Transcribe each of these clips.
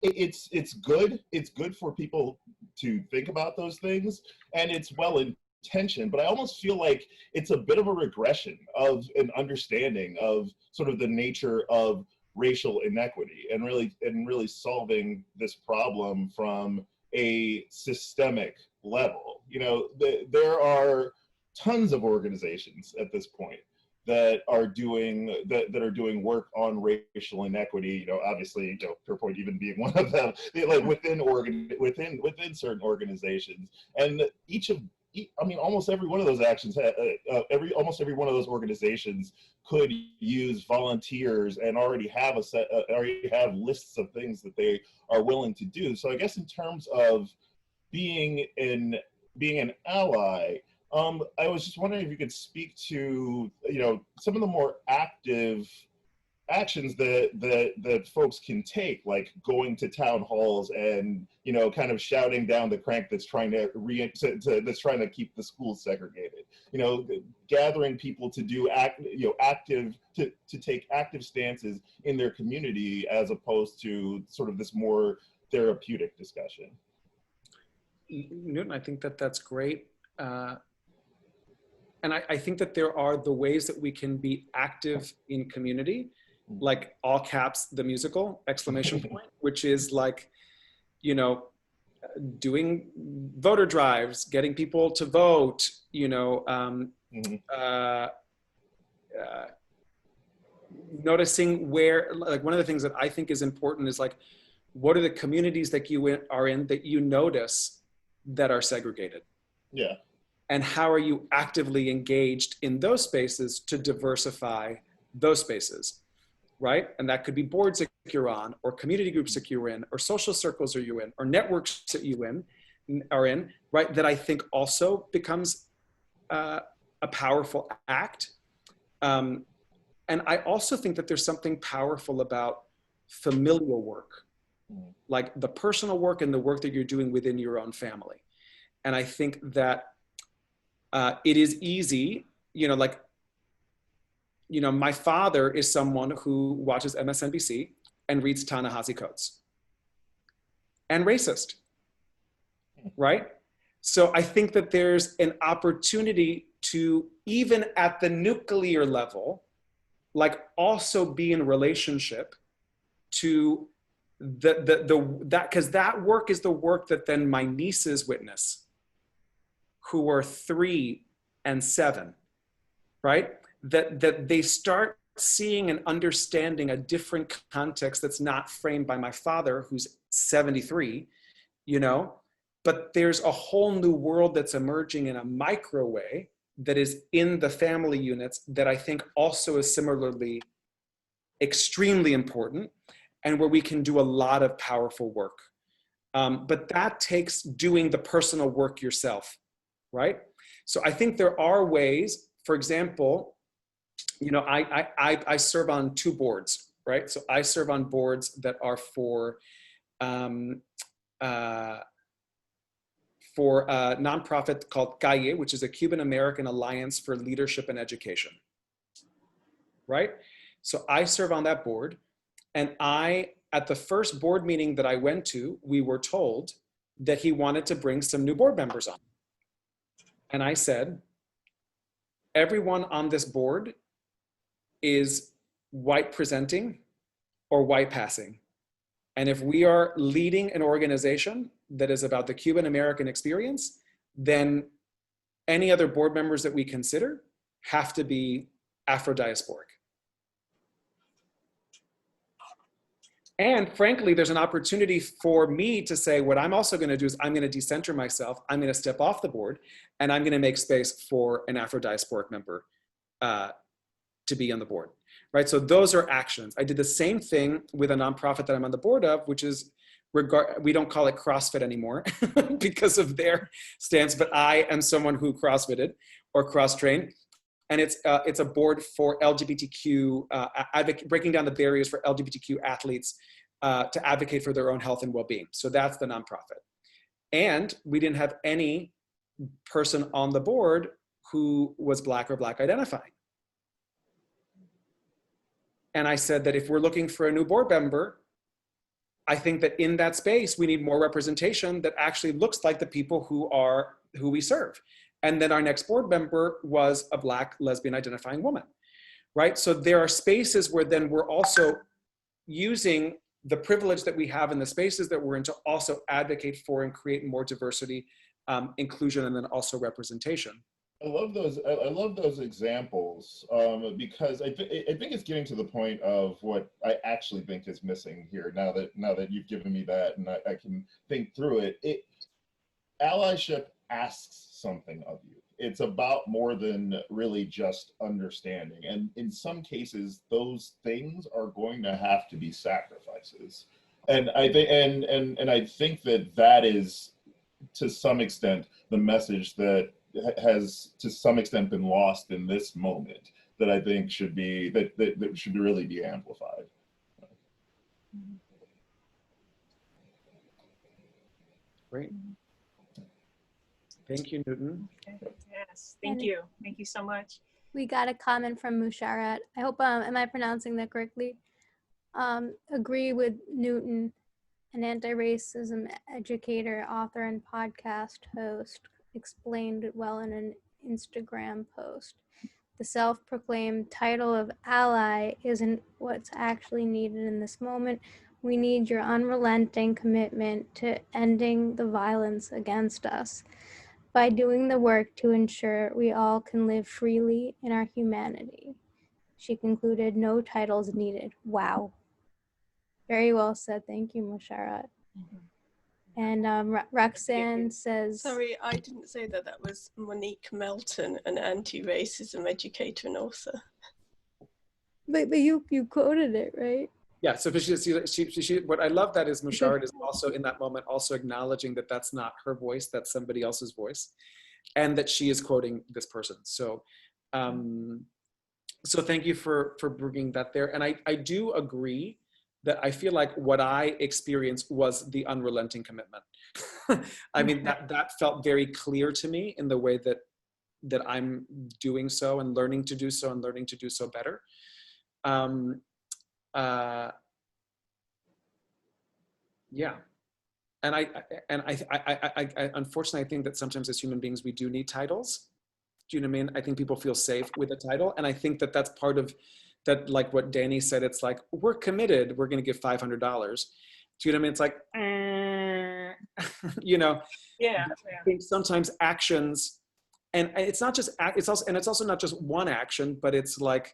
it's good. It's good for people to think about those things, and it's well intentioned. But I almost feel like it's a bit of a regression of an understanding of sort of the nature of racial inequity, and really solving this problem from a systemic level. You know, there are tons of organizations at this point that are doing work on racial inequity. You know, obviously, you know, PurePoint even being one of them. Like within certain organizations, and I mean, almost every one of those actions, almost every one of those organizations could use volunteers and already have lists of things that they are willing to do. So I guess in terms of being an ally, I was just wondering if you could speak to, you know, some of the more active actions that folks can take, like going to town halls and, you know, kind of shouting down the crank that's trying to keep the schools segregated. You know, gathering people to do to take active stances in their community, as opposed to sort of this more therapeutic discussion. Newton, I think that that's great. And I think that there are the ways that we can be active in community, like all caps, the musical, exclamation point, which is like, you know, doing voter drives, getting people to vote, you know, noticing where, like one of the things that I think is important is like, what are the communities that you are in that you notice that are segregated? Yeah. And how are you actively engaged in those spaces to diversify those spaces, right? And that could be boards that you're on, or community groups that you're in, or social circles that you're in, or networks that you are in, right? That I think also becomes a powerful act. And I also think that there's something powerful about familial work, like the personal work and the work that you're doing within your own family. And I think that it is easy, you know, like, you know, my father is someone who watches MSNBC and reads Ta-Nehisi Coates, and racist, right? So I think that there's an opportunity to, even at the nuclear level, like also be in relationship to because that work is the work that then my nieces witness, who are 3 and 7, right? That they start seeing and understanding a different context that's not framed by my father, who's 73, you know, but there's a whole new world that's emerging in a micro way that is in the family units that I think also is similarly extremely important, and where we can do a lot of powerful work. But that takes doing the personal work yourself, right? So I think there are ways, for example, you know, I serve on 2 boards, right? So I serve on boards that are for a nonprofit called CALLE, which is a Cuban American Alliance for Leadership and Education, right? So I serve on that board, and at the first board meeting that I went to, we were told that he wanted to bring some new board members on. And I said, everyone on this board is white presenting or white passing. And if we are leading an organization that is about the Cuban American experience, then any other board members that we consider have to be Afro-diasporic. And frankly, there's an opportunity for me to say, what I'm also going to do is I'm going to decenter myself. I'm going to step off the board, and I'm going to make space for an Afro-diasporic member to be on the board, right? So those are actions. I did the same thing with a nonprofit that I'm on the board of, which is, we don't call it CrossFit anymore because of their stance, but I am someone who CrossFitted or cross-trained. And it's a board for LGBTQ, breaking down the barriers for LGBTQ athletes to advocate for their own health and well-being. So that's the nonprofit. And we didn't have any person on the board who was Black or Black identifying. And I said that if we're looking for a new board member, I think that in that space, we need more representation that actually looks like the people who we serve. And then our next board member was a Black lesbian identifying woman, right? So there are spaces where then we're also using the privilege that we have in the spaces that we're in to also advocate for and create more diversity, inclusion, and then also representation. I love those. I love those examples because I think it's getting to the point of what I actually think is missing here. Now that you've given me that, and I can think through it. Allyship asks something of you. It's about more than really just understanding, and in some cases, those things are going to have to be sacrifices. And I think, and I think that is, to some extent, the message that has to some extent been lost in this moment, that I think should be that should really be amplified. Great. Thank you, Newton. Okay. Yes, thank you. Thank you so much. We got a comment from Musharat. I hope, am I pronouncing that correctly? Agree with Newton, an anti-racism educator, author, and podcast host, explained it well in an Instagram post. The self-proclaimed title of ally isn't what's actually needed in this moment. We need your unrelenting commitment to ending the violence against us by doing the work to ensure we all can live freely in our humanity. She concluded, no titles needed. Wow. Very well said. Thank you, Musharat. And Roxanne says... Sorry, I didn't say that. That was Monique Melton, an anti-racism educator and author. But you quoted it, right? Yeah, so she what I love that is Musharat is also in that moment also acknowledging that that's not her voice, that's somebody else's voice, and that she is quoting this person. So, so thank you for bringing that there. And I do agree that I feel like what I experienced was the unrelenting commitment. I mean, that felt very clear to me in the way that I'm doing so and learning to do so and learning to do so better. Yeah, and I unfortunately I think that sometimes as human beings we do need titles. Do you know what I mean? I think people feel safe with a title, and I think that that's part of that. Like what Danny said, it's like we're committed. We're going to give $500. Do you know what I mean? It's like, you know. Yeah. I think sometimes actions, and it's not just it's also not just one action, but it's like.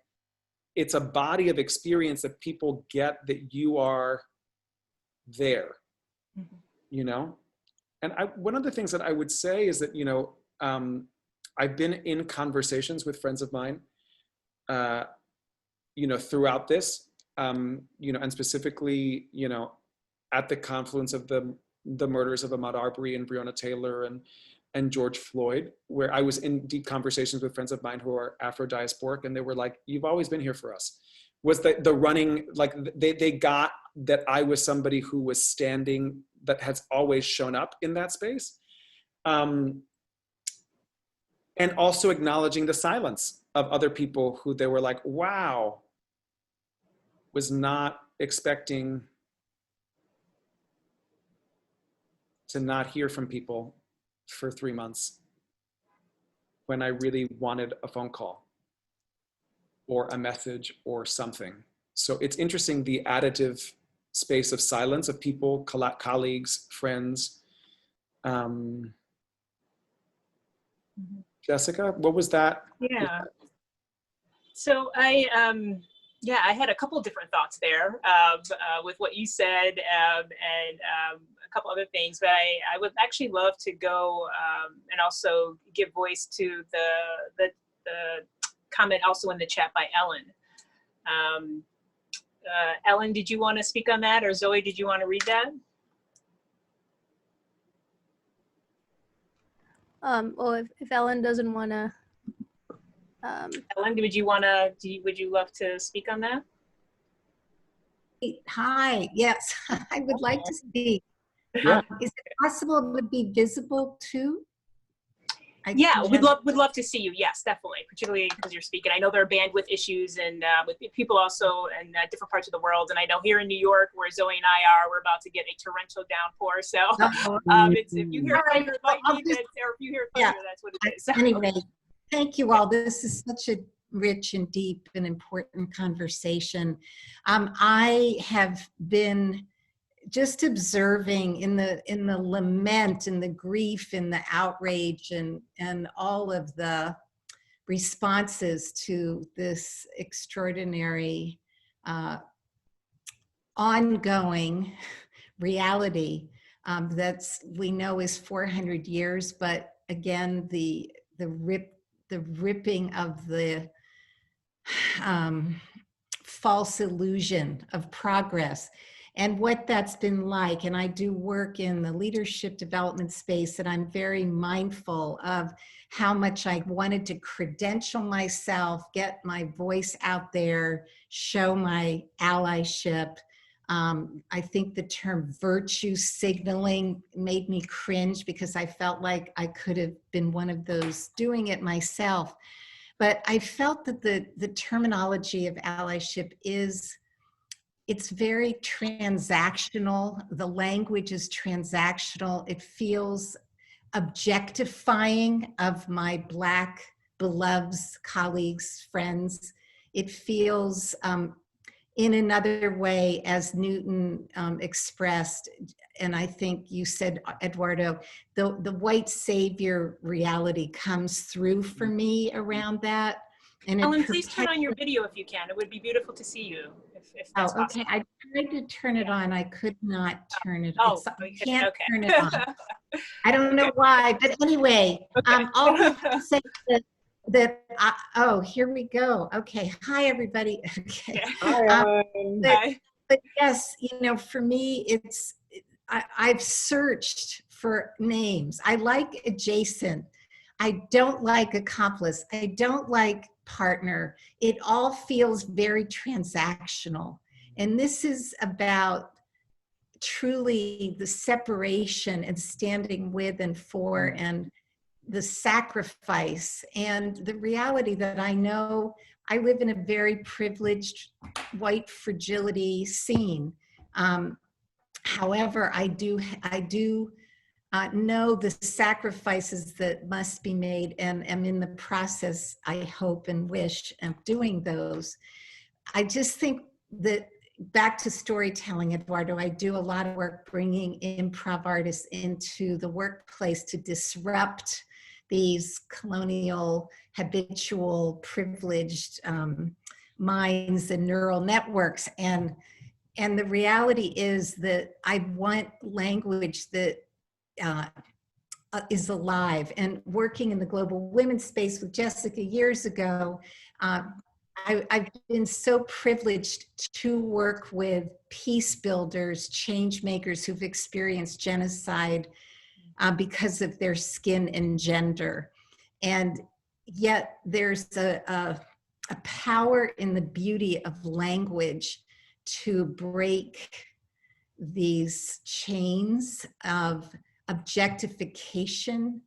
It's a body of experience that people get that you are there, you know? And one of the things that I would say is that, you know, I've been in conversations with friends of mine, you know, throughout this, you know, and specifically, you know, at the confluence of the murders of Ahmaud Arbery and Breonna Taylor and George Floyd, where I was in deep conversations with friends of mine who are Afro-diasporic, and they were like, you've always been here for us. Was the running, like they got that I was somebody who was standing, that has always shown up in that space. And also acknowledging the silence of other people who they were like, wow, was not expecting to not hear from people for 3 months when I really wanted a phone call or a message or something. So it's interesting, the additive space of silence of people, colleagues, friends. Jessica, what was that? Yeah. So I had a couple of different thoughts there with what you said and a couple other things, but I would actually love to go and also give voice to the comment also in the chat by Ellen. Ellen, did you want to speak on that, or Zoe, did you want to read that? Well, if Ellen doesn't want to. Ellen, would you love to speak on that? Hi, yes, I would like to speak. Yeah. Is it possible to be visible too? Yeah, would love to see you. Yes, definitely, particularly because you're speaking. I know there are bandwidth issues and with people also in different parts of the world. And I know here in New York, where Zoe and I are, we're about to get a torrential downpour. So if you hear thunder, it might mean that, or if you hear thunder, that's what it is. So. Anyway, thank you all. This is such a rich and deep and important conversation. I have been just observing in the lament and the grief and the outrage and all of the responses to this extraordinary ongoing reality that's we know is 400 years, but again the ripping of the false illusion of progress and what that's been like. And I do work in the leadership development space, and I'm very mindful of how much I wanted to credential myself, get my voice out there, show my allyship. I think the term virtue signaling made me cringe because I felt like I could have been one of those doing it myself. But I felt that the terminology of allyship it's very transactional. The language is transactional. It feels objectifying of my Black beloveds, colleagues, friends. It feels in another way, as Newton expressed, and I think you said, Eduardo, the white savior reality comes through for me around that. And Ellen, please turn on your video if you can. It would be beautiful to see you, if that's possible. Okay. I tried to turn it on. I could not turn it on. I can't turn it on. I don't know why, but anyway, all to say oh, here we go. Okay. Hi, everybody. Okay. Hi, but yes, you know, for me, I've searched for names. I like adjacent. I don't like accomplice. I don't like partner. It all feels very transactional. And this is about truly the separation and standing with and for and the sacrifice and the reality that I know I live in a very privileged white fragility scene. However, I do know the sacrifices that must be made and am in the process, I hope and wish, of doing those. I just think that back to storytelling, Eduardo, I do a lot of work bringing improv artists into the workplace to disrupt these colonial, habitual, privileged minds and neural networks. And the reality is that I want language that is alive. And working in the global women's space with Jessica years ago, I've been so privileged to work with peace builders, change makers who've experienced genocide because of their skin and gender. And yet there's a power in the beauty of language to break these chains of objectification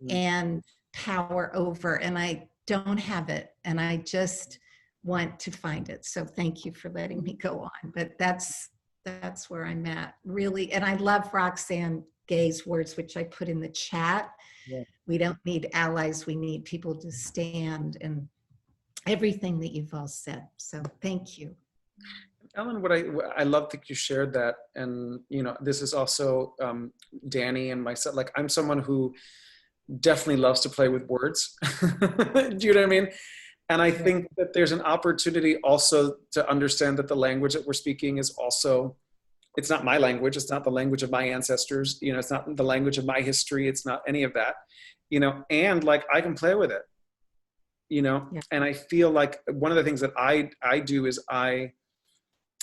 and power over, and I don't have it, and I just want to find it. So thank you for letting me go on, but that's where I'm at, really. And I love Roxanne Gay's words, which I put in the chat. Yeah. We don't need allies, we need people to stand, and everything that you've all said. So thank you. Ellen, what I love that you shared that, and you know, this is also Danny and myself. Like, I'm someone who definitely loves to play with words. Do you know what I mean? And I think that there's an opportunity also to understand that the language that we're speaking is also, it's not my language. It's not the language of my ancestors. You know, it's not the language of my history. It's not any of that. You know, and like I can play with it. You know, and I feel like one of the things that I do is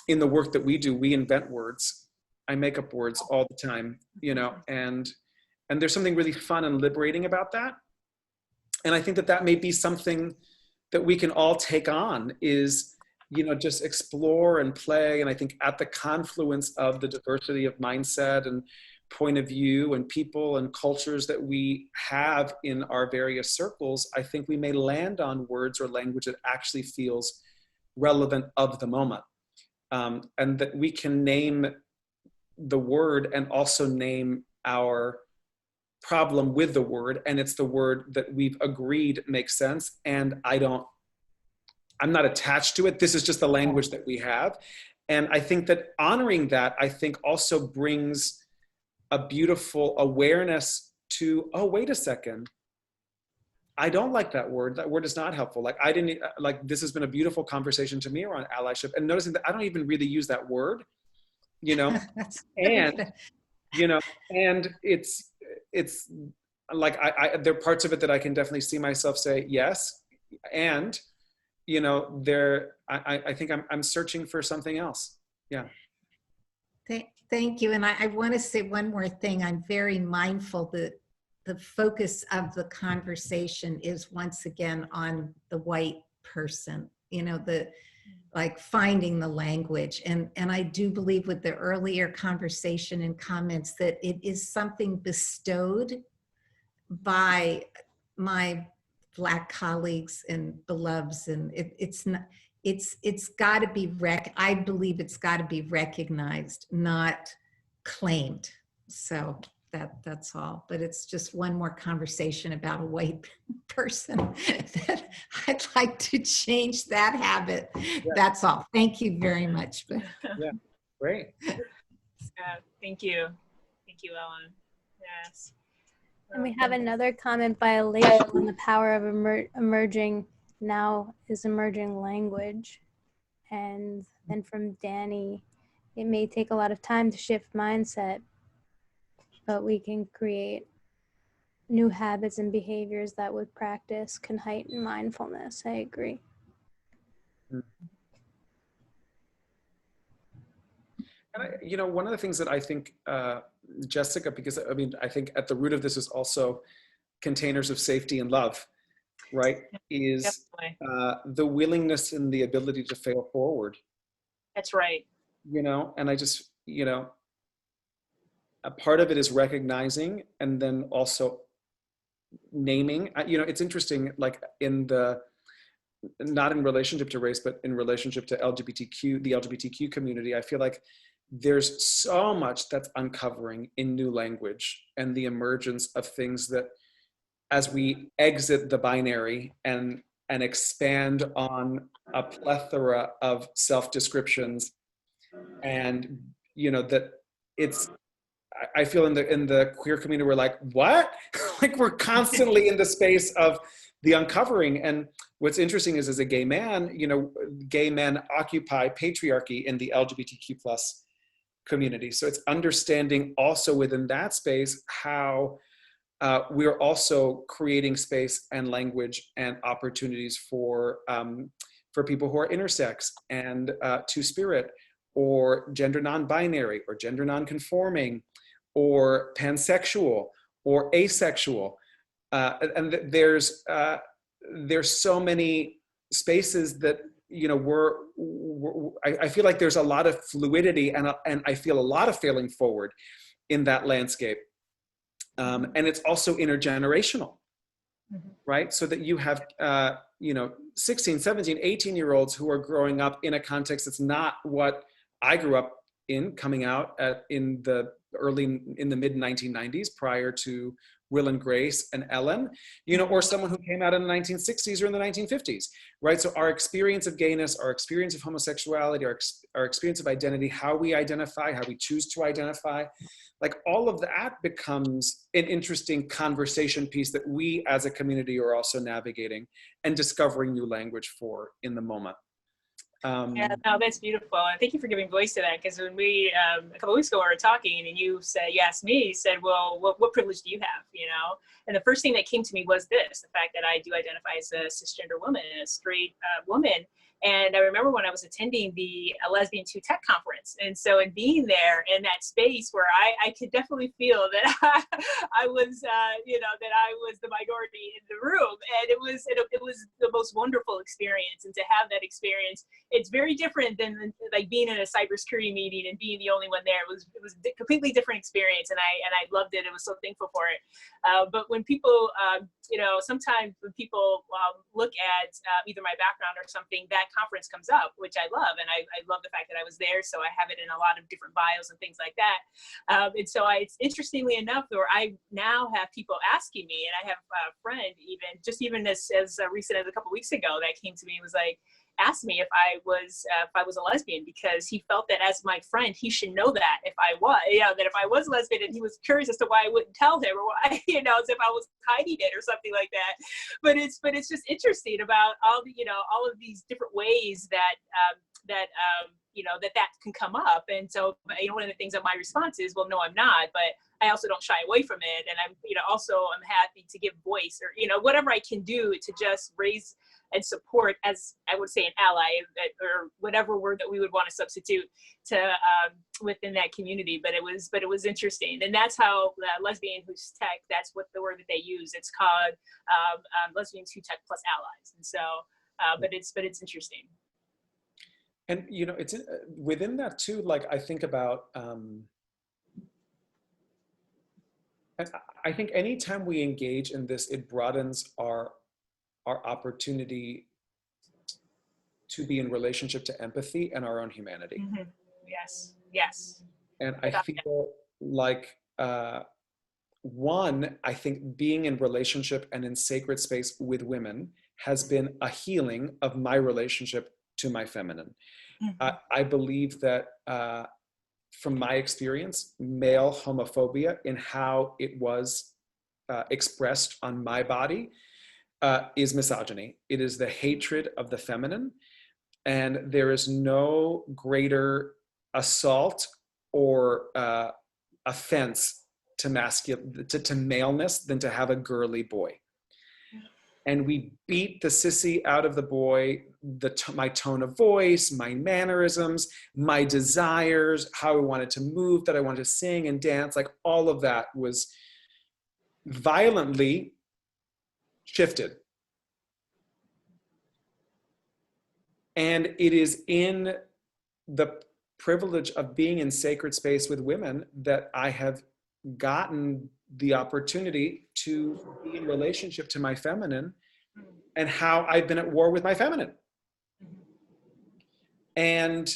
in the work that we do, we invent words. I make up words all the time, you know, and there's something really fun and liberating about that. And I think that that may be something that we can all take on, is, you know, just explore and play. And I think at the confluence of the diversity of mindset and point of view and people and cultures that we have in our various circles, I think we may land on words or language that actually feels relevant of the moment. And that we can name the word and also name our problem with the word, and it's the word that we've agreed makes sense, and I'm not attached to it. This is just the language that we have. And I think that honoring that, I think also brings a beautiful awareness to, oh, wait a second, I don't like that word. That word is not helpful. Like this has been a beautiful conversation to me around allyship, and noticing that I don't even really use that word, and, and it's like, there are parts of it that I can definitely see myself say yes. And, I think I'm searching for something else. Yeah. Thank you. And I want to say one more thing. I'm very mindful that the focus of the conversation is once again on the white person, like finding the language. And I do believe with the earlier conversation and comments that it is something bestowed by my Black colleagues and beloveds, and it's not, it's got to be I believe it's got to be recognized, not claimed. So that's all. But it's just one more conversation about a white person that I'd like to change that habit. Yeah. That's all. Thank you very much. Yeah, great. Thank you, Ellen. Yes. And we have another comment by Allyship on the power of emerging language. And then from Danny, it may take a lot of time to shift mindset, but we can create new habits and behaviors that with practice can heighten mindfulness. I agree. And one of the things that I think, Jessica, because I think at the root of this is also containers of safety and love, right? Is the willingness and the ability to fail forward. That's right. And I just, a part of it is recognizing and then also naming. It's interesting, like not in relationship to race, but in relationship to the LGBTQ community, I feel like there's so much that's uncovering in new language and the emergence of things that, as we exit the binary and expand on a plethora of self-descriptions, and that I feel in the queer community, we're like, what? Like, we're constantly in the space of the uncovering. And what's interesting is, as a gay man, gay men occupy patriarchy in the LGBTQ+ community. So it's understanding also within that space how we're also creating space and language and opportunities for people who are intersex and two-spirit, or gender non-binary, or gender non-conforming, or pansexual, or asexual. And there's so many spaces that, I feel like there's a lot of fluidity, and I feel a lot of failing forward in that landscape. And it's also intergenerational, right? So that you have, 16, 17, 18-year-olds who are growing up in a context that's not what I grew up in, coming out in the mid 1990s, prior to Will and Grace and Ellen, or someone who came out in the 1960s or in the 1950s, right? So our experience of gayness, our experience of homosexuality, our experience of identity, how we identify, how we choose to identify, like all of that becomes an interesting conversation piece that we as a community are also navigating and discovering new language for in the moment. Yeah, no, that's beautiful. And thank you for giving voice to that, because when we, a couple of weeks ago, we were talking, and you asked me, you said, well, what privilege do you have, And the first thing that came to me was this, the fact that I do identify as a cisgender woman, a straight woman, And I remember when I was attending the Lesbian 2 Tech conference. And so in being there in that space where I could definitely feel that I was, that I was the minority in the room. And it was the most wonderful experience. And to have that experience, it's very different than like being in a cybersecurity meeting and being the only one there. It was a completely different experience. And I loved it. I was so thankful for it. But when people, sometimes when people look at either my background or something, that conference comes up, which I love. And I love the fact that I was there. So I have it in a lot of different bios and things like that. And so it's interestingly enough, where I now have people asking me, and I have a friend even as recent as a couple weeks ago that came to me and was like, asked me if I was a lesbian, because he felt that as my friend, he should know that if I was lesbian, and he was curious as to why I wouldn't tell him, or why, as if I was hiding it or something like that. But it's just interesting about all of these different ways that can come up. And so, one of the things that my response is, well, no, I'm not, but I also don't shy away from it. And I'm happy to give voice, or, whatever I can do to just raise and support, as I would say, an ally, or whatever word that we would want to substitute to within that community. But it was interesting, and that's how Lesbian Who's Tech. That's what the word that they use. It's called Lesbians Who Tech plus allies. And so, but it's interesting. And it's within that too. Like I think about. I think anytime we engage in this, it broadens our opportunity to be in relationship to empathy and our own humanity. Mm-hmm. Yes. And I feel like, I think being in relationship and in sacred space with women has been a healing of my relationship to my feminine. Mm-hmm. I believe that, from my experience, male homophobia in how it was expressed on my body is misogyny. It is the hatred of the feminine, and there is no greater assault or offense to maleness than to have a girly boy. And we beat the sissy out of the boy, my tone of voice, my mannerisms, my desires, how I wanted to move, that I wanted to sing and dance, like all of that was violently shifted. And it is in the privilege of being in sacred space with women that I have gotten the opportunity to be in relationship to my feminine, and how I've been at war with my feminine. And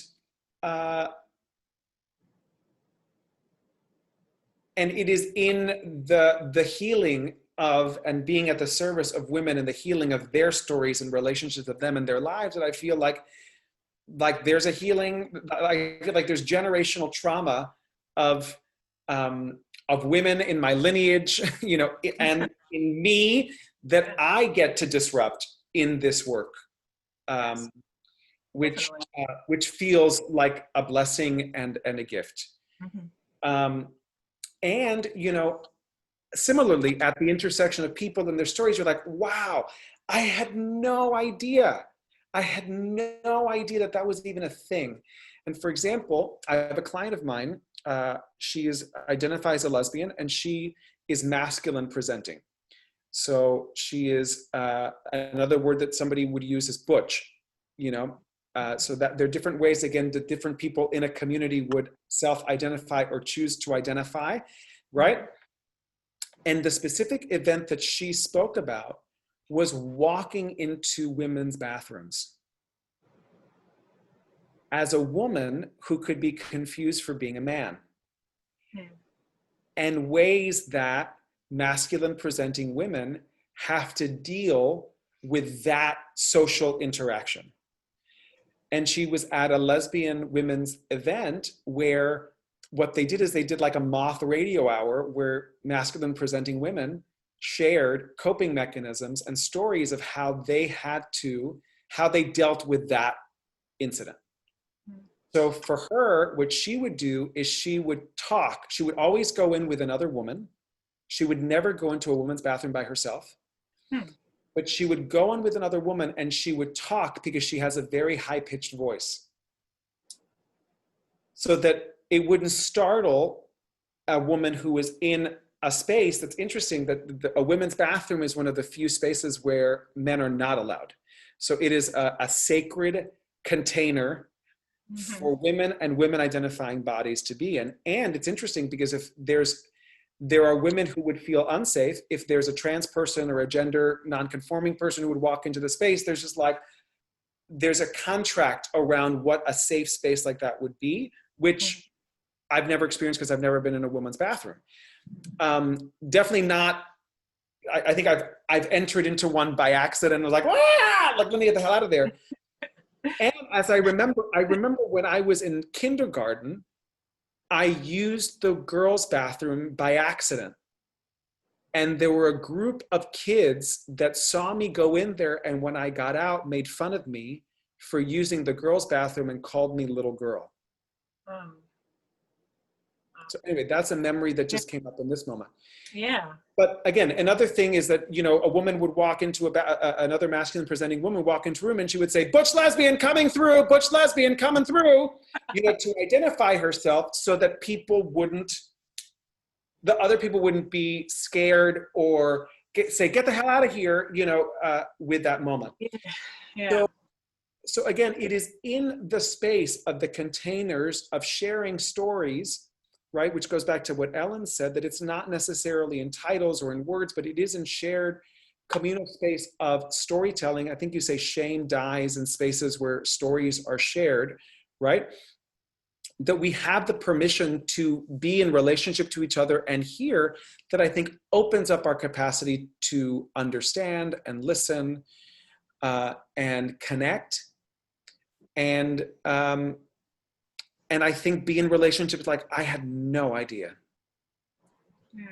it is in the healing of, and being at the service of women and the healing of their stories and relationships of them and their lives, that I feel like there's a healing. I feel like there's generational trauma of women in my lineage, and in me, that I get to disrupt in this work, which feels like a blessing and a gift. Mm-hmm. And similarly, at the intersection of people and their stories, you're like, wow, I had no idea that was even a thing. And for example, I have a client of mine. She identifies a lesbian, and she is masculine presenting. So she is, another word that somebody would use is butch, so that there are different ways, again, that different people in a community would self-identify or choose to identify, right? And the specific event that she spoke about was walking into women's bathrooms as a woman who could be confused for being a man. And ways that masculine presenting women have to deal with that social interaction. And she was at a lesbian women's event where what they did is they did like a moth radio hour where masculine presenting women shared coping mechanisms and stories of how they dealt with that incident. So for her, what she would do is she would always go in with another woman. She would never go into a woman's bathroom by herself. but she would go on with another woman and she would talk because she has a very high-pitched voice. So that it wouldn't startle a woman who was in a space. That's interesting that a women's bathroom is one of the few spaces where men are not allowed. So it is a sacred container for women and women identifying bodies to be in. And it's interesting because if there are women who would feel unsafe if there's a trans person or a gender non-conforming person who would walk into the space. There's just like, there's a contract around what a safe space like that would be, which I've never experienced because I've never been in a woman's bathroom. Definitely not, I think I've entered into one by accident and was like, ah! Like, let me get the hell out of there. And as I remember when I was in kindergarten, I used the girls' bathroom by accident. And there were a group of kids that saw me go in there, and when I got out, made fun of me for using the girls' bathroom and called me little girl. So anyway, that's a memory that just came up in this moment. Yeah. But again, another thing is that, you know, a woman would walk into another masculine presenting woman walk into a room and she would say, butch lesbian coming through, butch lesbian coming through, you know, to identify herself so that the other people wouldn't be scared or say, get the hell out of here, you know, with that moment. Yeah. So again, it is in the space of the containers of sharing stories, right? Which goes back to what Ellen said, that it's not necessarily in titles or in words, but it is in shared communal space of storytelling. I think you say shame dies in spaces where stories are shared, right? That we have the permission to be in relationship to each other and hear, that I think opens up our capacity to understand and listen and connect. And I think be in relationships like I had no idea. Yeah.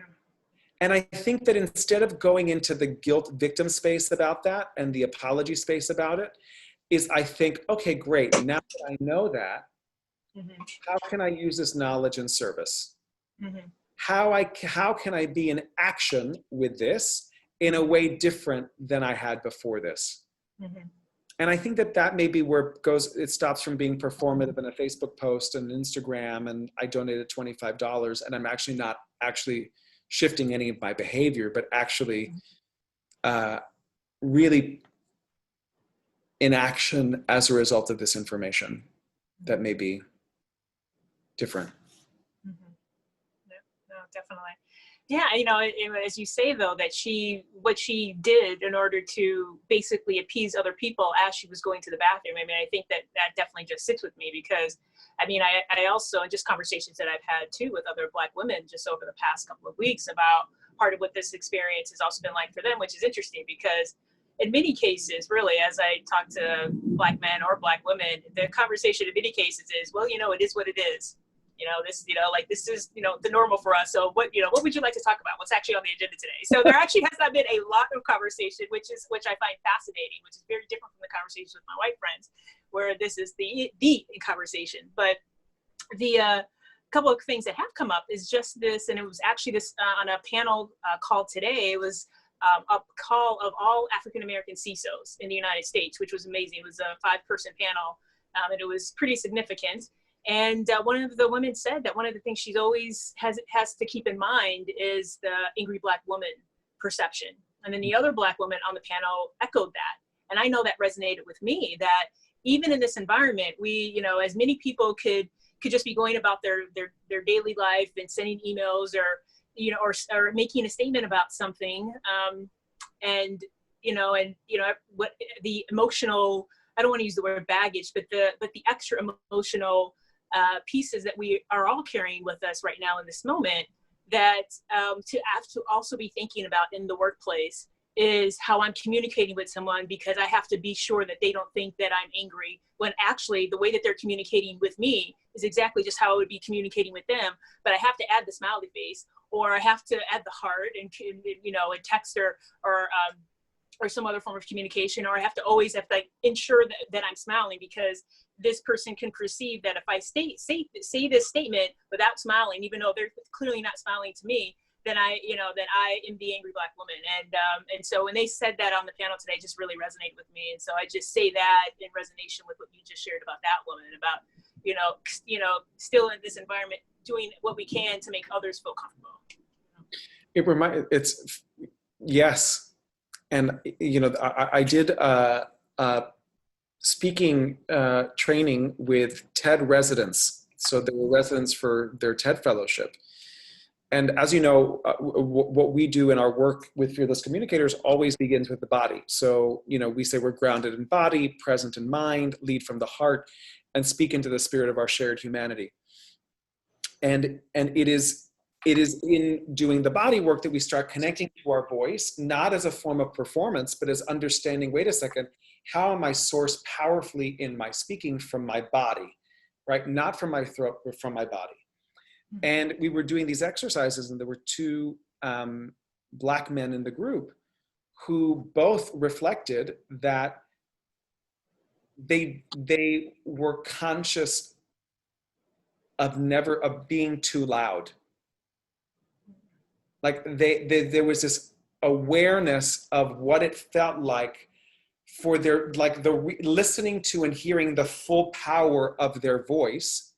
And I think that instead of going into the guilt victim space about that and the apology space about it, is I think, okay, great. Now that I know that, how can I use this knowledge in service? How can I be in action with this in a way different than I had before this? And I think that may be where it stops from being performative in a Facebook post and Instagram, and I donated $25, and I'm actually not shifting any of my behavior, but actually really in action as a result of this information that may be different. No, definitely. Yeah, you know, as you say though, that what she did in order to basically appease other people as she was going to the bathroom. I mean, I think that definitely just sits with me because, I mean, I also, in just conversations that I've had too with other Black women just over the past couple of weeks about part of what this experience has also been like for them, which is interesting because in many cases, really, as I talk to Black men or Black women, the conversation in many cases is, well, you know, it is what it is. You know, this, you know, like this is, you know, the normal for us. So what would you like to talk about? What's actually on the agenda today? So there actually has not been a lot of conversation, which I find fascinating, which is very different from the conversations with my white friends, where this is the conversation. But the couple of things that have come up is just this, and it was actually this on a panel call today. It was a call of all African-American CISOs in the United States, which was amazing. It was a 5-person panel, and it was pretty significant. And one of the women said that one of the things she's always has to keep in mind is the angry Black woman perception. And then the other Black woman on the panel echoed that. And I know that resonated with me, that even in this environment, we, you know, as many people could just be going about their daily life and sending emails or, you know, or making a statement about something. And what the emotional, I don't want to use the word baggage, but the extra emotional pieces that we are all carrying with us right now in this moment, that to have to also be thinking about in the workplace is how I'm communicating with someone, because I have to be sure that they don't think that I'm angry, when actually the way that they're communicating with me is exactly just how I would be communicating with them. But I have to add the smiley face, or I have to add the heart and you know, and text or some other form of communication, or I have to always like ensure that I'm smiling, because this person can perceive that if I say this statement without smiling, even though they're clearly not smiling to me, then I am the angry Black woman. And so when they said that on the panel today, it just really resonated with me. And so I just say that in resonation with what you just shared about that woman, about, still in this environment, doing what we can to make others feel comfortable. Yes. And, I did speaking training with TED residents. So they were residents for their TED fellowship. And as you know, what we do in our work with Fearless Communicators always begins with the body. So, we say we're grounded in body, present in mind, lead from the heart, and speak into the spirit of our shared humanity. And it is in doing the body work that we start connecting to our voice, not as a form of performance, but as understanding, wait a second, how am I sourced powerfully in my speaking from my body, right? Not from my throat, but from my body. And we were doing these exercises, and there were two Black men in the group who both reflected that they were conscious of being too loud. Like there was this awareness of what it felt like for listening to and hearing the full power of their voice,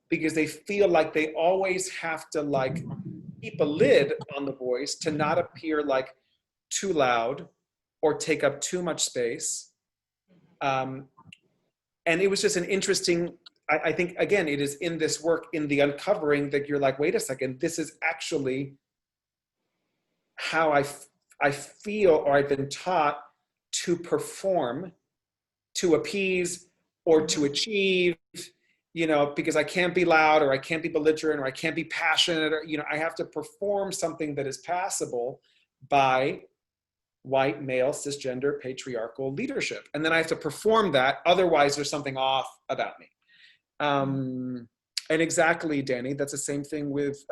because they feel like they always have to keep a lid on the voice to not appear like too loud or take up too much space. And it was just an interesting, I think, again, it is in this work, in the uncovering, that you're like, wait a second, this is actually how I feel, or I've been taught to perform, to appease, or to achieve, because I can't be loud, or I can't be belligerent, or I can't be passionate, or, I have to perform something that is passable by white, male, cisgender, patriarchal leadership. And then I have to perform that, otherwise there's something off about me. And exactly, Danny, that's the same thing with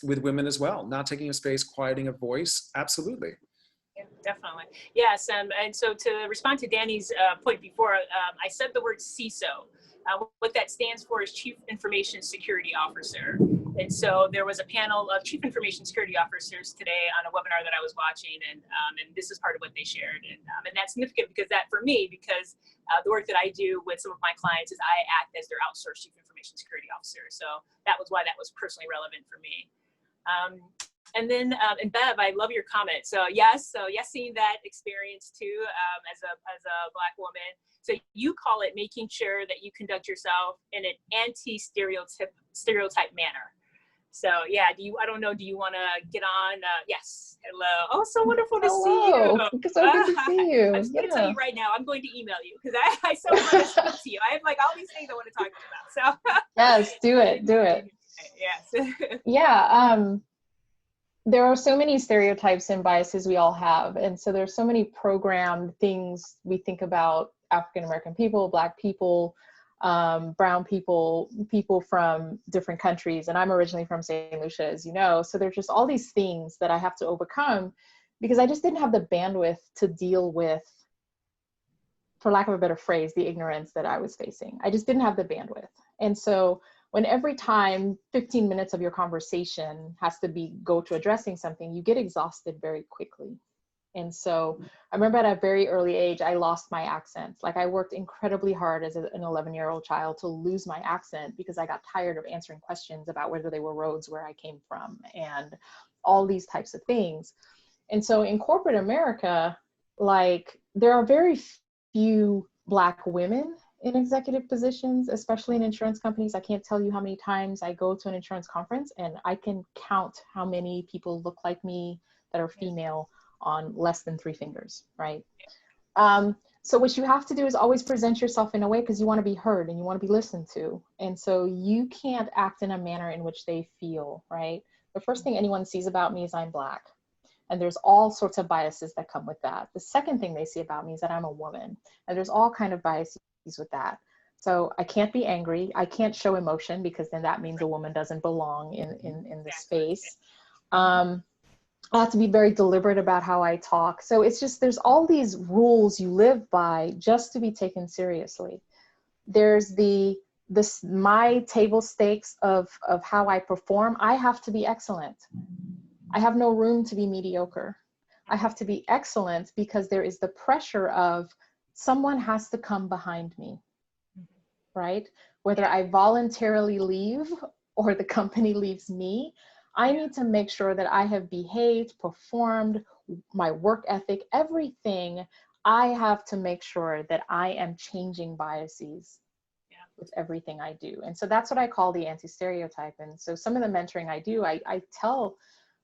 women as well. Not taking a space, quieting a voice, absolutely. Yeah, definitely. Yes, and so to respond to Danny's point before, I said the word CISO. What that stands for is Chief Information Security Officer. And so there was a panel of Chief Information Security Officers today on a webinar that I was watching, and this is part of what they shared. And that's significant because the work that I do with some of my clients is I act as their outsourced Chief Information Security Officer. So that was why that was personally relevant for me. And then, and Bev, I love your comment. So yes, seeing that experience too, as a Black woman. So you call it making sure that you conduct yourself in an anti-stereotype manner. So yeah, do you want to get on? Yes, hello. Oh, so wonderful to see you. So good to see you. I'm just going to tell you right now, I'm going to email you because I so want to speak to you. I have all these things I want to talk to you about. So yes, do it. Yes. Yeah. There are so many stereotypes and biases we all have. And so there's so many programmed things we think about African-American people, Black people, brown people, people from different countries. And I'm originally from St. Lucia, as you know. So there's just all these things that I have to overcome because I just didn't have the bandwidth to deal with, for lack of a better phrase, the ignorance that I was facing. I just didn't have the bandwidth. And so when every time 15 minutes of your conversation has to go to addressing something, you get exhausted very quickly. And so I remember at a very early age, I lost my accent. I worked incredibly hard as an 11-year-old child to lose my accent because I got tired of answering questions about whether they were roads where I came from and all these types of things. And so in corporate America, there are very few Black women in executive positions, especially in insurance companies. I can't tell you how many times I go to an insurance conference and I can count how many people look like me that are female on less than 3 fingers, right? So what you have to do is always present yourself in a way because you want to be heard and you want to be listened to. And so you can't act in a manner in which they feel, right? The first thing anyone sees about me is I'm Black. And there's all sorts of biases that come with that. The second thing they see about me is that I'm a woman. And there's all kind of biases with that. So I can't be angry. I can't show emotion because then that means a woman doesn't belong in the space. I have to be very deliberate about how I talk. So it's just, there's all these rules you live by just to be taken seriously. There's the my table stakes of how I perform, I have to be excellent. I have no room to be mediocre. I have to be excellent because there is the pressure of someone has to come behind me, right? Whether I voluntarily leave or the company leaves me, I need to make sure that I have behaved, performed, my work ethic, everything. I have to make sure that I am changing biases with everything I do. And so that's what I call the anti-stereotype. And so some of the mentoring I do, I tell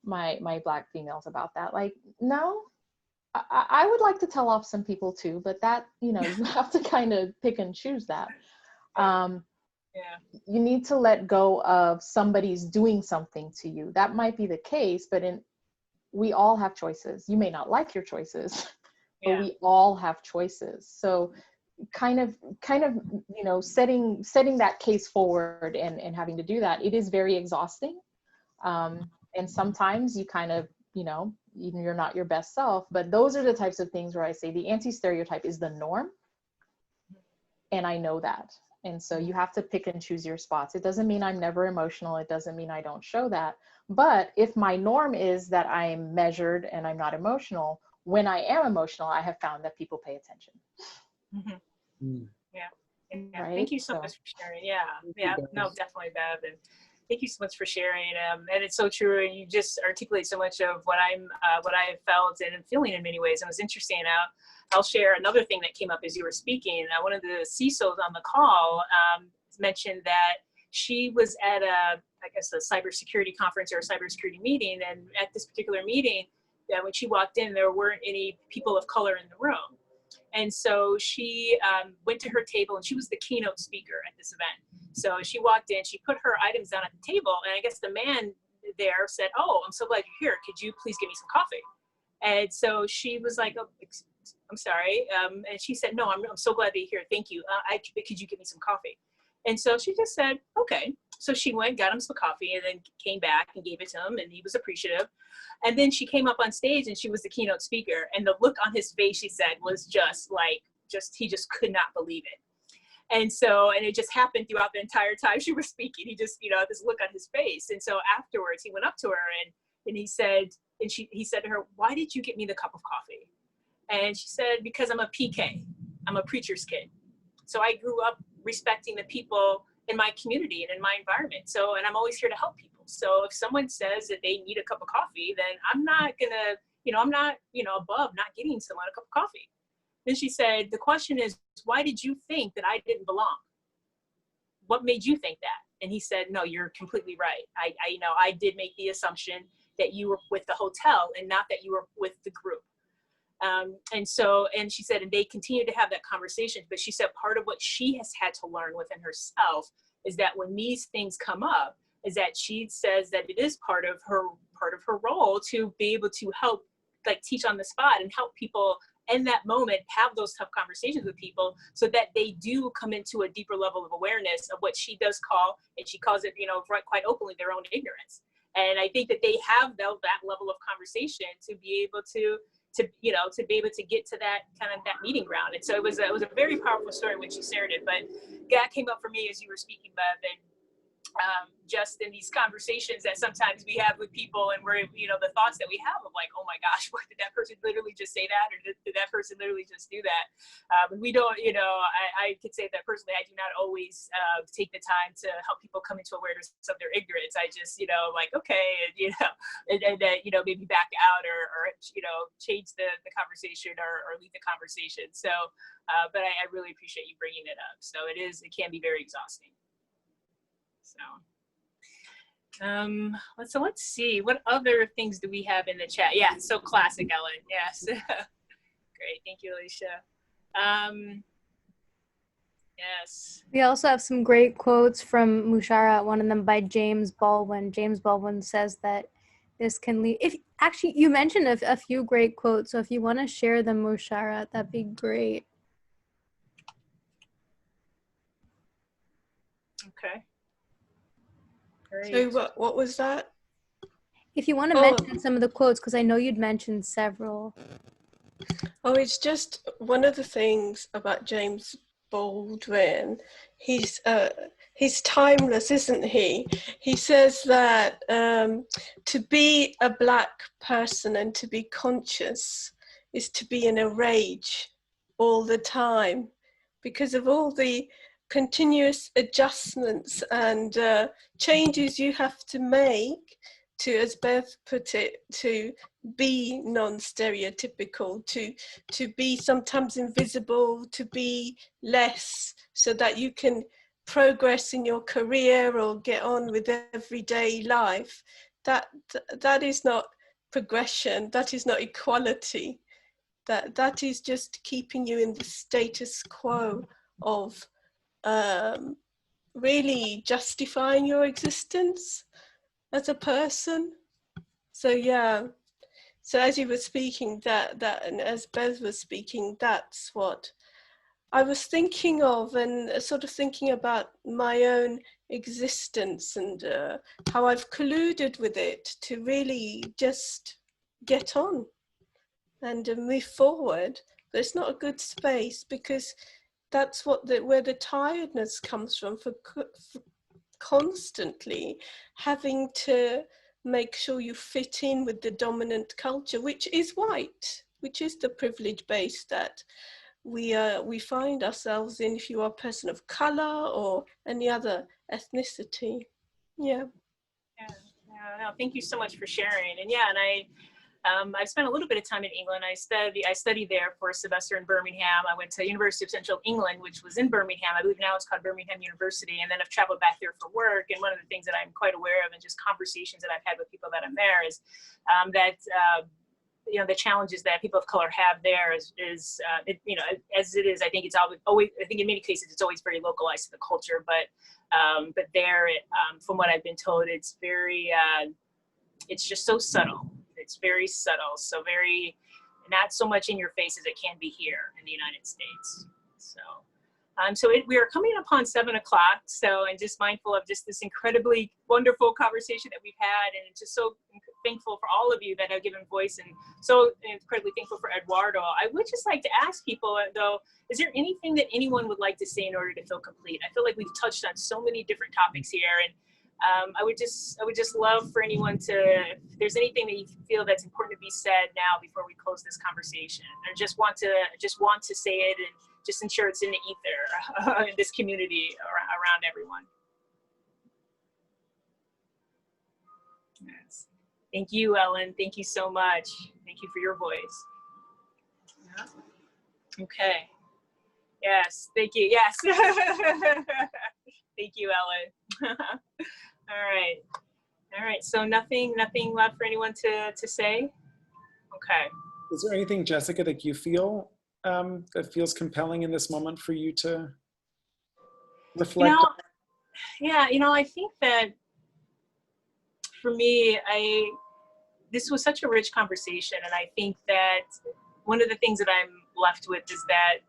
my Black females about that. Like, no, I would like to tell off some people too, but that, you know, you have to kind of pick and choose that. You need to let go of somebody's doing something to you. That might be the case, but we all have choices. You may not like your choices, but we all have choices. So kind of, you know, setting that case forward and having to do that, it is very exhausting. And sometimes you kind of, you know, even you're not your best self, but those are the types of things where I say the anti-stereotype is the norm. And I know that. And so you have to pick and choose your spots. It doesn't mean I'm never emotional. It doesn't mean I don't show that. But if my norm is that I'm measured and I'm not emotional, when I am emotional, I have found that people pay attention. Right? Thank you so much for sharing. No, definitely, Bev. And thank you so much for sharing. And it's so true. And you just articulate so much of what I have felt and am feeling in many ways. And it was interesting. I'll share another thing that came up as you were speaking. One of the CISOs on the call mentioned that she was at a cybersecurity conference or a cybersecurity meeting. And at this particular meeting, when she walked in, there weren't any people of color in the room. And so she went to her table, and she was the keynote speaker at this event. So she walked in, she put her items down at the table, and I guess the man there said, "Oh, I'm so glad you're here. Could you please give me some coffee?" And so she was like, "Oh, I'm sorry." And she said, "No, I'm so glad that you're here. Thank you. Could you give me some coffee?" And so she just said, "Okay." So she went, got him some coffee, and then came back and gave it to him, and he was appreciative. And then she came up on stage, and she was the keynote speaker, and the look on his face, she said, was just like, he just could not believe it. And so, and it just happened throughout the entire time she was speaking. He just, you know, this look on his face. And so afterwards, he went up to her and he said, he said to her, "Why did you get me the cup of coffee?" And she said, "Because I'm a PK. I'm a preacher's kid. So I grew up respecting the people in my community and in my environment. So, and I'm always here to help people. So if someone says that they need a cup of coffee, then I'm not gonna, I'm not, above not getting someone a cup of coffee." Then she said, "The question is, why did you think that I didn't belong? What made you think that?" And he said, "No, you're completely right. I did make the assumption that you were with the hotel and not that you were with the group." And she said, and they continued to have that conversation, but she said part of what she has had to learn within herself is that when these things come up, is that she says that it is part of her role to be able to help, like, teach on the spot and help people in that moment have those tough conversations with people so that they do come into a deeper level of awareness of what she does call, and she calls it, quite openly, their own ignorance. And I think that they have that level of conversation to be able to be able to get to that kind of that meeting ground. And so it was a very powerful story when she shared it. But that came up for me as you were speaking, Bev, and just in these conversations that sometimes we have with people, and we're, the thoughts that we have of like, "Oh my gosh, what did that person literally just say that? Or did that person literally just do that?" We don't, I could say that personally, I do not always take the time to help people come into awareness of their ignorance. I just, like, okay, and maybe back out or change the conversation or leave the conversation. So, but I really appreciate you bringing it up. So it can be very exhausting. So let's see, what other things do we have in the chat? Yeah, so classic, Ellen. Yes. Great, thank you, Alicia. Yes. We also have some great quotes from Musharat, one of them by James Baldwin. James Baldwin says that this can lead, actually you mentioned a few great quotes, so if you want to share them, Musharat, that'd be great. Okay. Great. So what was that? If you want to mention some of the quotes, because I know you'd mentioned several. Oh, it's just one of the things about James Baldwin. He's timeless, isn't he? He says that to be a Black person and to be conscious is to be in a rage all the time because of all the continuous adjustments and changes you have to make to, as Bev put it, to be non-stereotypical, to be sometimes invisible, to be less, so that you can progress in your career or get on with everyday life. That is not progression, that is not equality. That is just keeping you in the status quo of really justifying your existence as a person. So yeah, so as you were speaking, that and as Beth was speaking, that's what I was thinking of, and sort of thinking about my own existence and how I've colluded with it to really just get on and move forward. But it's not a good space because that's what where the tiredness comes from, for constantly having to make sure you fit in with the dominant culture, which is white, which is the privilege base that we find ourselves in if you are a person of color or any other ethnicity. Yeah. No, thank you so much for sharing. And yeah, and I've spent a little bit of time in England. I studied there for a semester in Birmingham. I went to University of Central England, which was in Birmingham. I believe now it's called Birmingham University. And then I've traveled back there for work. And one of the things that I'm quite aware of, and just conversations that I've had with people that I'm there, is that the challenges that people of color have there is as it is. I think it's always. I think in many cases it's always very localized to the culture. But there, from what I've been told, it's very. It's just so subtle. It's very subtle, so very, not so much in your face as it can be here in the United States. So, we are coming upon 7 o'clock. So, and just mindful of just this incredibly wonderful conversation that we've had, and just so thankful for all of you that have given voice, and so incredibly thankful for Eduardo. I would just like to ask people, though, is there anything that anyone would like to say in order to feel complete? I feel like we've touched on so many different topics here, and I would just love for anyone to, if there's anything that you feel that's important to be said now before we close this conversation, or just want to say it and just ensure it's in the ether in this community around everyone. Yes. Thank you, Ellen. Thank you so much. Thank you for your voice. Yeah. Okay. Yes. Thank you. Yes. Thank you, Ellen. All right. So nothing left for anyone to say? Okay. Is there anything, Jessica, that you feel that feels compelling in this moment for you to reflect on? Yeah, I think that for me, this was such a rich conversation, and I think that one of the things that I'm left with is that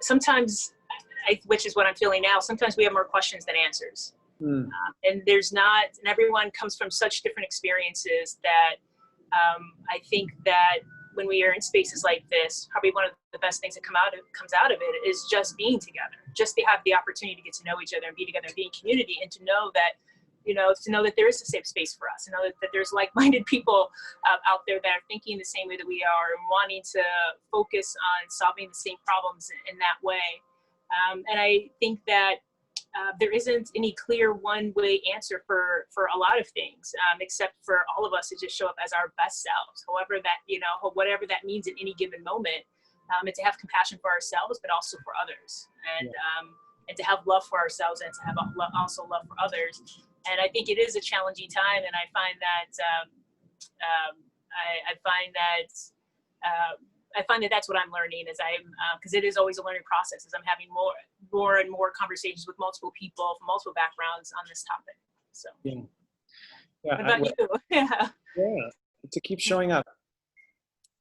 sometimes, which is what I'm feeling now, sometimes we have more questions than answers. And everyone comes from such different experiences that I think that when we are in spaces like this, probably one of the best things that comes out of it is just being together, just to have the opportunity to get to know each other and be together and be in community, and to know that, there is a safe space for us, to know that there's like-minded people out there that are thinking the same way that we are and wanting to focus on solving the same problems in that way. And I think that there isn't any clear one-way answer for a lot of things, except for all of us to just show up as our best selves, whatever that means in any given moment, and to have compassion for ourselves, but also for others, and to have love for ourselves, and to have also love for others. And I think it is a challenging time, and I find that I find that that's what I'm learning, because it is always a learning process, as I'm having more and more conversations with multiple people from multiple backgrounds on this topic. So, what about you? Yeah, to keep showing up.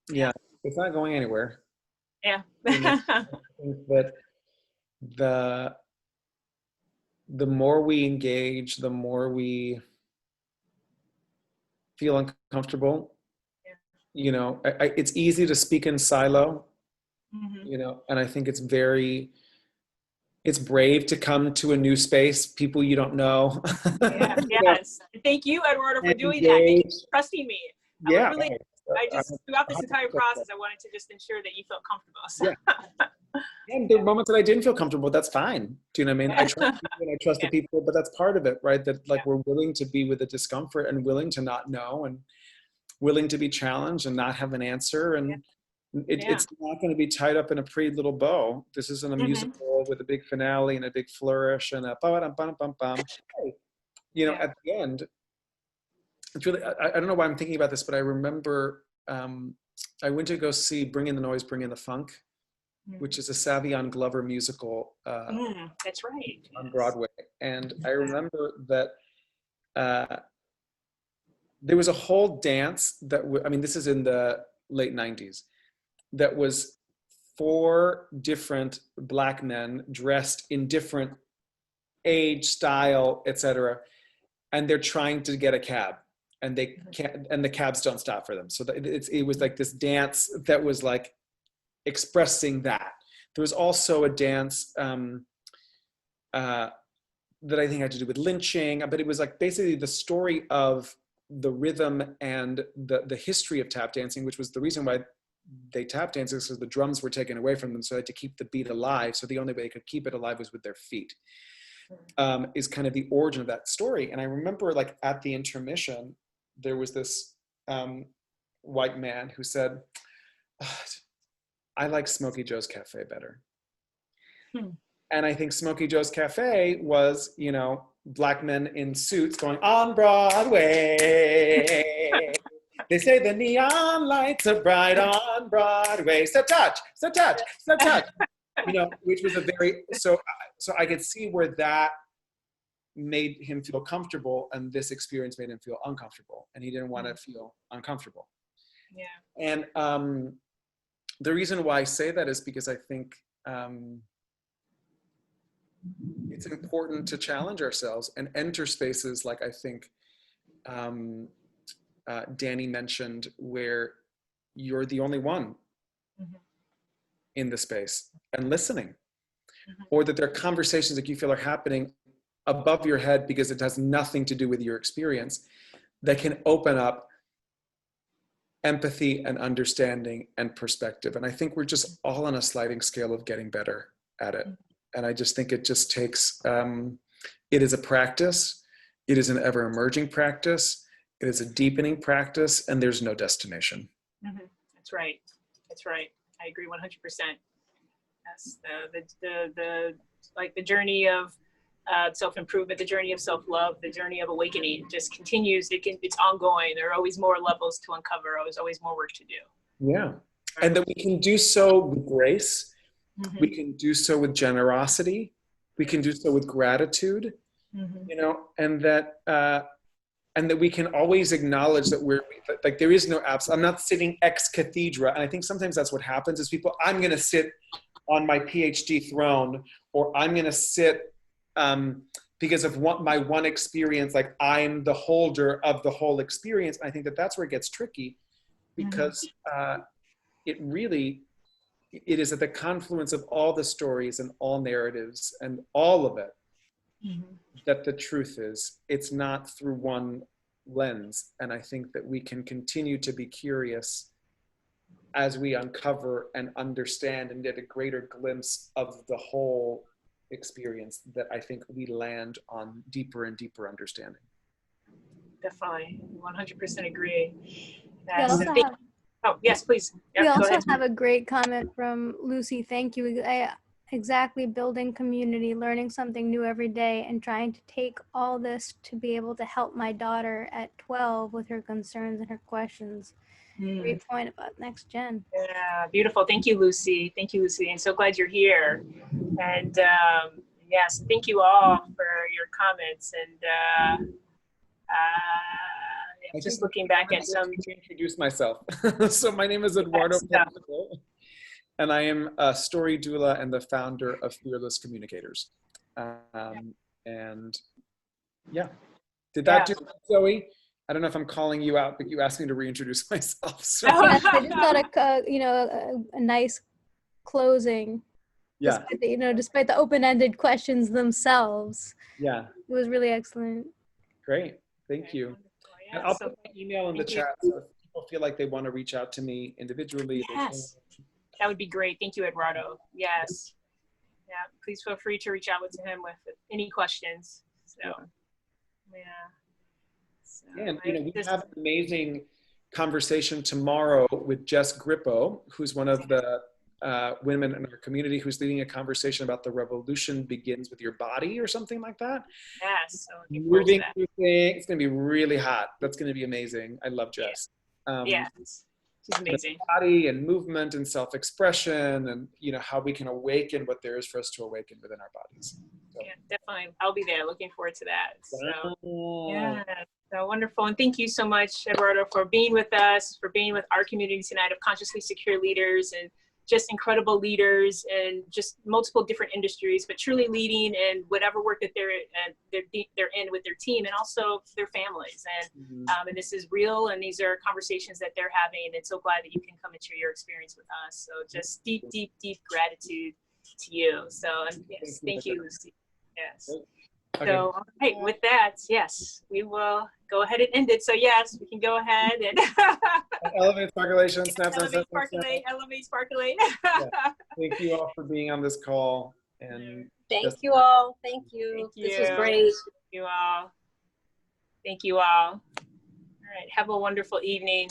Yeah, it's not going anywhere. Yeah. I think that the more we engage, the more we feel uncomfortable. It's easy to speak in silo you know, and I think it's brave to come to a new space, people you don't know. Yeah, You know, yes. Thank you, Eduardo, for doing that. Thank you for trusting me. Yeah. I just, throughout this entire process, I wanted to just ensure that you felt comfortable. So. Yeah. And the moments that I didn't feel comfortable, that's fine. Do you know what I mean? I trust people and I trust the people, but that's part of it, right? That like we're willing to be with the discomfort and willing to not know and willing to be challenged and not have an answer. And it's not going to be tied up in a pretty little bow. This isn't a musical with a big finale and a big flourish and a bum. You know, at the end, it's really, I don't know why I'm thinking about this, but I remember I went to go see Bring in the Noise, Bring in the Funk, which is a Savion Glover musical. That's right. On Broadway. And I remember that there was a whole dance that, I mean, this is in the late 90s, that was 4 different Black men dressed in different age, style, etc. And they're trying to get a cab. And they can't, and the cabs don't stop for them. So it was like this dance that was like expressing that. There was also a dance that I think had to do with lynching, but it was like basically the story of the rhythm and the history of tap dancing, which was the reason why they tap danced, because the drums were taken away from them, so they had to keep the beat alive. So the only way they could keep it alive was with their feet. Is kind of the origin of that story. And I remember like at the intermission, there was this white man who said, I like Smokey Joe's Cafe better. And I think Smokey Joe's Cafe was, you know, Black men in suits going on Broadway. They say the neon lights are bright on Broadway. So touch, so touch, so touch. You know, which was a very, so I could see where that made him feel comfortable, and this experience made him feel uncomfortable, and he didn't want to feel uncomfortable. And the reason why I say that is because I think it's important to challenge ourselves and enter spaces like I think Danny mentioned, where you're the only one in the space and listening, or that there are conversations that you feel are happening above your head because it has nothing to do with your experience, that can open up empathy and understanding and perspective. And I think we're just all on a sliding scale of getting better at it. And I just think it just takes, it is a practice. It is an ever emerging practice. It is a deepening practice, and there's no destination. That's right. That's right. I agree 100%. Yes, the journey of self-improvement, the journey of self-love, the journey of awakening just continues. It's ongoing. There are always more levels to uncover. Always more work to do. Yeah, and that we can do so with grace. We can do so with generosity. We can do so with gratitude. You know, and that we can always acknowledge that we're like, there is no absence. I'm not sitting ex cathedra. And I think sometimes that's what happens is people, I'm going to sit on my PhD throne, or I'm going to sit because of my one experience, like I'm the holder of the whole experience. And I think that that's where it gets tricky, because it is at the confluence of all the stories and all narratives and all of it that the truth is. It's not through one lens. And I think that we can continue to be curious as we uncover and understand and get a greater glimpse of the whole experience, that I think we land on deeper and deeper understanding. Definitely, 100% agree. Oh, yes, please. We also have a great comment from Lucy. Thank you. Exactly, building community, learning something new every day, and trying to take all this to be able to help my daughter at 12 with her concerns and her questions. Great point about next gen. Yeah, beautiful. Thank you, Lucy. Thank you, Lucy. And so glad you're here. And yes, thank you all for your comments. And just looking back at some. To introduce myself. So my name is Eduardo, and I am a story doula and the founder of Fearless Communicators. And yeah, did that do it, Zoe? I don't know if I'm calling you out, but you asked me to reintroduce myself. So. Yes, I just thought a nice closing. Yeah. Despite the, despite the open-ended questions themselves. Yeah. It was really excellent. Great. Thank you. Yeah, And I'll so put my email in the thank you. chat, so if people feel like they want to reach out to me individually. they can. Yes, that would be great. Thank you, Eduardo. Yes. Yeah, please feel free to reach out to him with any questions. So, yeah. So, And we have an amazing conversation tomorrow with Jess Grippo, who's one of the women in our community who's leading a conversation about the revolution begins with your body or something like that. Yes, so looking forward to Moving that. through things. It's going to be really hot. That's going to be amazing. I love Jess. Yes, she's amazing. Body and movement and self-expression, and how we can awaken what there is for us to awaken within our bodies. So. Yeah, definitely. I'll be there. Looking forward to that. So, Wow. yeah, so wonderful. And thank you so much, Eduardo, for being with us, for being with our community tonight of consciously secure leaders and just incredible leaders in just multiple different industries, but truly leading in whatever work that they're in with their team and also their families. And and this is real, and these are conversations that they're having. And so glad that you can come and share your experience with us. So just deep, deep, deep gratitude to you. So yes, thank you, Lucy. Yes. Okay. So, hey, with that, yes, we will go ahead and end it. So, yes, we can go ahead and elevate, sparkulation, snap, elevate, sparkulate. Yeah. Thank you all for being on this call. And thank you all. Thank you. Thank This was you. great. Thank you all. Thank you all. All right. Have a wonderful evening.